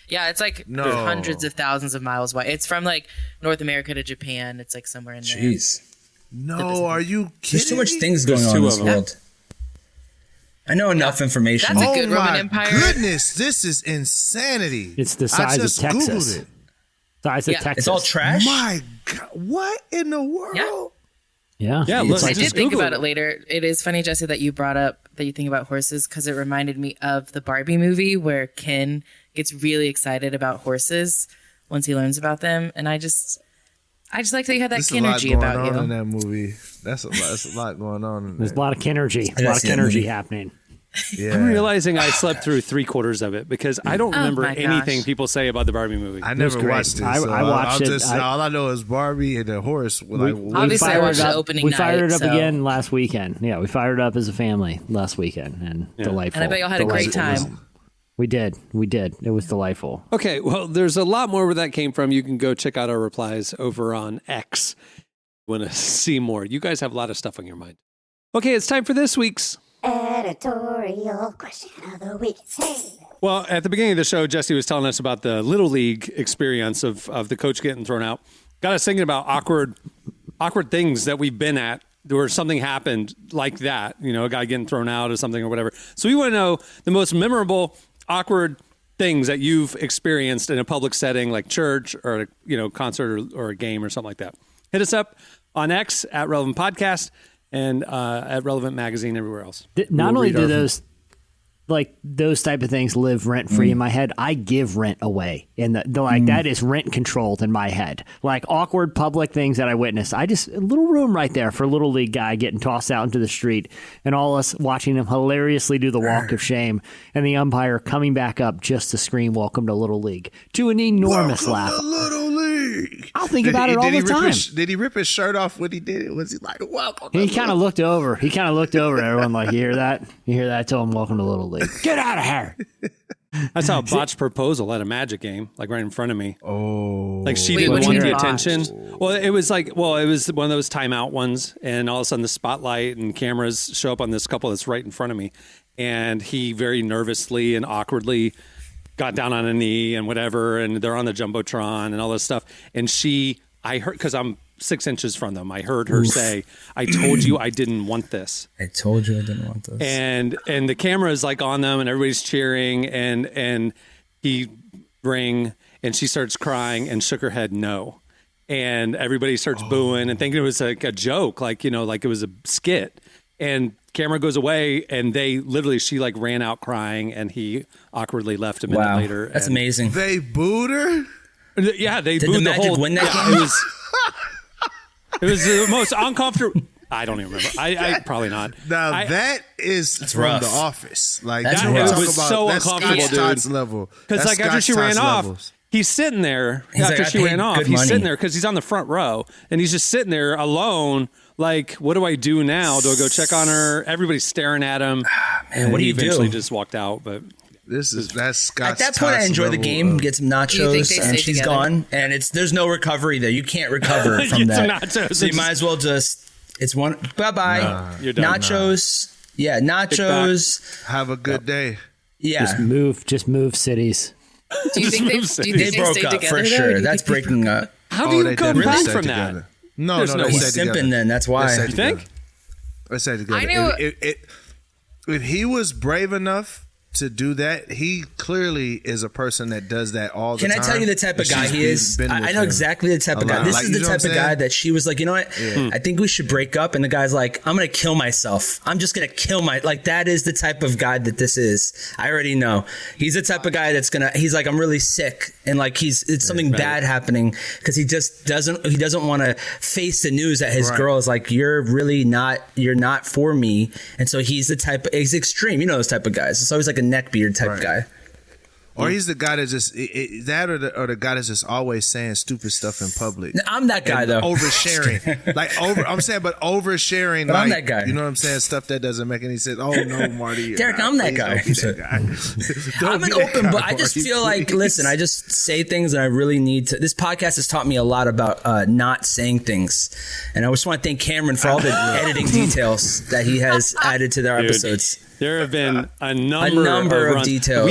Yeah, it's like hundreds of thousands of miles wide. It's from like North America to Japan. It's like somewhere in there. Jeez. No, are you kidding? There's too much things going on in this world. I know enough information. That's a good Roman Empire. Goodness, this is insanity. It's the size of Texas. Googled it. Size of Texas. It's all trash? My God, what in the world? Yeah. I did think about it later. It is funny, Jesse, that you brought up that you think about horses, because it reminded me of the Barbie movie where Ken gets really excited about horses once he learns about them, and I just like that you had that Kenergy about you. In that movie, that's a lot going on. There's a lot of Kenergy. A lot of Kenergy happening. Yeah. I'm realizing I slept through 3/4 of it because I don't remember anything people say about the Barbie movie. I never watched it. So I watched it. All I know is Barbie and the horse. Obviously, I watched the opening night. We fired it up again last weekend. Yeah, we fired it up as a family last weekend, and delightful. And I bet y'all had a great time. We did. It was delightful. Okay, well, there's a lot more where that came from. You can go check out our replies over on X. Want to see more? You guys have a lot of stuff on your mind. Okay, it's time for this week's editorial question of the week. Well, at the beginning of the show, Jesse was telling us about the Little League experience of the coach getting thrown out. Got us thinking about awkward things that we've been at where something happened like that, a guy getting thrown out or something or whatever. So we want to know the most memorable, awkward things that you've experienced in a public setting like church or, concert or a game or something like that. Hit us up on X at Relevant Podcast and at Relevant Magazine everywhere else. Not only do those like those type of things live rent free in my head. I give rent away, and that is rent controlled in my head. Like awkward public things that I witnessed. A little room right there for a little league guy getting tossed out into the street, and all us watching him hilariously do the walk of shame, and the umpire coming back up just to scream "Welcome to Little League" to an enormous laugh. Little League. I'll think about it all the time. Did he rip his shirt off when he did it? Was he like, "Welcome"? He kind of looked over. Everyone like, "You hear that? You hear that? Tell him welcome to Little League. Get out of here." I saw a botched proposal at a Magic game, like right in front of me. Oh, like she Wait, didn't what want you the watched? attention. Well, it was one of those timeout ones, and all of a sudden the spotlight and cameras show up on this couple that's right in front of me, and he very nervously and awkwardly got down on a knee and whatever, and they're on the jumbotron and all this stuff, and I heard, because I'm 6 inches from them, I heard her say, "I told you I didn't want this." I told you I didn't want this. And the camera is like on them, and everybody's cheering, and he rang, and she starts crying and shook her head no, and everybody starts booing and thinking it was like a joke, like like it was a skit, and camera goes away, and she like ran out crying, and he awkwardly left a minute later. That's amazing. They booed her. Yeah, they Did booed the Magic whole. win that yeah, game? It was the most uncomfortable. I don't even remember. I probably not. Now that is from rough. The Office. Like That's that rough. It was so that's uncomfortable, Scott dude. Todd's level. Because That's like after Scott she ran Todd's off, levels. he's sitting there. He's after like, "I she paid ran off, good he's money." sitting there because he's on the front row, and he's just sitting there alone. Like, what do I do now? Do I go check on her? Everybody's staring at him. Man, what do he you do? eventually just walked out, but. That's Scott. At that point, I enjoy the game, get some nachos, You think they and stay she's together? gone. And there's no recovery there. You can't recover from Get some that. nachos. So you might as well it's one. Bye bye. You're done. Nachos. Yeah, nachos. Have a good day. Yeah, Just move cities. Do you think they they broke stay up together? for though? sure. That's breaking up. How do you they come definitely back stayed from that? together. No, There's no way. He's stayed together. simping. Then that's why. They stayed You together. think? They stayed together. I knew- If he was brave enough to do that, he clearly is a person that does that all the Can time. I tell you the type of And guy she's he is? been I with know him exactly the type a of guy. lot. This Like, is you the know what type I'm of guy saying? that she was like, you know what? I think we should break up. And the guy's like, I'm going to kill myself. I'm just going to kill like, that is the type of guy that this is. I already know. He's the type of guy that's he's like, I'm really sick. And like, it's something bad happening because he just doesn't want to face the news that his girl is like, you're not for me. And so he's extreme. You know, those type of guys. It's always like a neckbeard type guy. Or he's the guy that just or the guy that's just always saying stupid stuff in public. I'm that guy And though. Oversharing, oversharing. But like, I'm that guy. You know what I'm saying? Stuff that doesn't make any sense. Oh no, Marty. you're Derek, not. I'm that Please guy. don't be that guy. Don't I'm be an that open guy, book. I just Marty, feel like, please. listen, I just say things and I really need to. This podcast has taught me a lot about not saying things. And I just want to thank Cameron for all the editing details that he has added to their episodes. There have been a number of runs. details.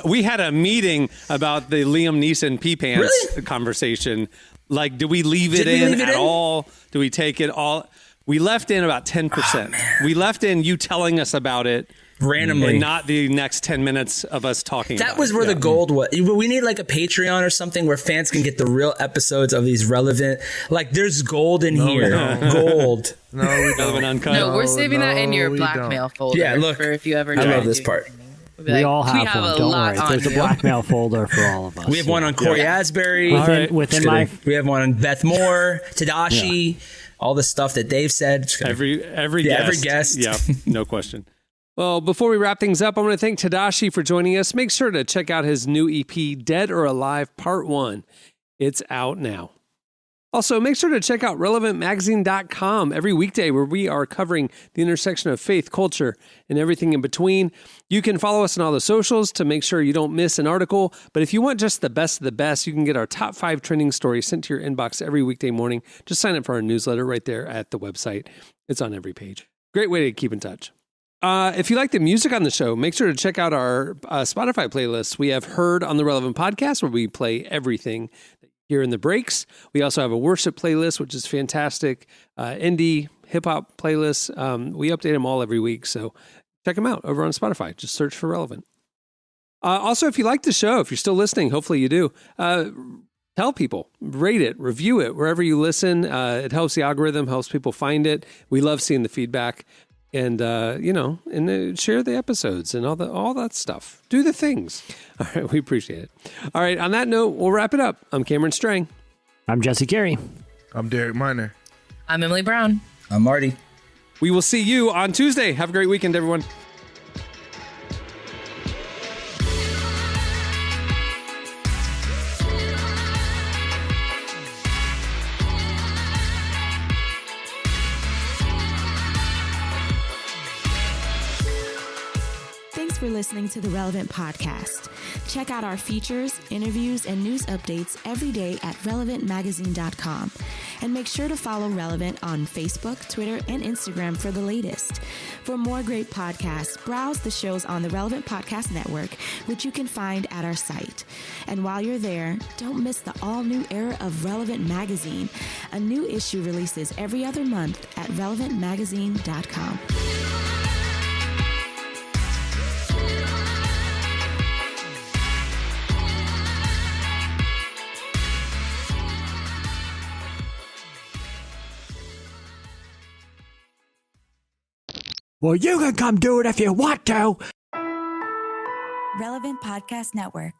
We had a meeting about the Liam Neeson pee pants Really? conversation. Like, do we leave it Did we in leave it at in? all? Do we take it all? We left in about 10%. We left in you telling us about it Randomly. and not the next 10 minutes of us talking. That about was it. where Yeah. the gold was. We need like a Patreon or something where fans can get the real episodes of these relevant. Like, there's gold in here. Gold. No, we Relevant don't. uncut. No, we're saving that in your we blackmail folder. Yeah, look, for if you ever. I try love to this do part. anything. We'll be We like, all have we have one. a Don't lot worry. on There's a you. blackmail folder for all of us. We have one on Corey Asbury. Within my. We have one on Beth Moore, Tedashii, all the stuff that they've said. Just gonna- Every Yeah, guest. every guest. Yeah, no question. Well, before we wrap things up, I want to thank Tedashii for joining us. Make sure to check out his new EP, Dead or Alive Part 1. It's out now. Also, make sure to check out relevantmagazine.com every weekday where we are covering the intersection of faith, culture, and everything in between. You can follow us on all the socials to make sure you don't miss an article. But if you want just the best of the best, you can get our top 5 trending stories sent to your inbox every weekday morning. Just sign up for our newsletter right there at the website. It's on every page. Great way to keep in touch. If you like the music on the show, make sure to check out our Spotify playlists. We have Heard on the Relevant Podcast, where we play everything here in the breaks. We also have a worship playlist, which is fantastic. Indie, hip-hop playlists. We update them all every week, so check them out over on Spotify. Just search for Relevant. Also, if you like the show, if you're still listening, hopefully you do, tell people, rate it, review it, wherever you listen. It helps the algorithm, helps people find it. We love seeing the feedback. and share the episodes and all that stuff. Do the things. All right, we appreciate it. All right, on that note, we'll wrap it up. I'm Cameron Strang. I'm Jesse Carey. I'm Derek Miner. I'm Emily Brown. I'm Marty. We will see you on Tuesday. Have a great weekend, everyone. Thanks for listening to the Relevant Podcast. Check out our features, interviews, and news updates every day at relevantmagazine.com. And make sure to follow Relevant on Facebook, Twitter, and Instagram for the latest. For more great podcasts, browse the shows on the Relevant Podcast Network, which you can find at our site. And while you're there, don't miss the all-new era of Relevant Magazine. A new issue releases every other month at relevantmagazine.com. Well, you can come do it if you want to. Relevant Podcast Network.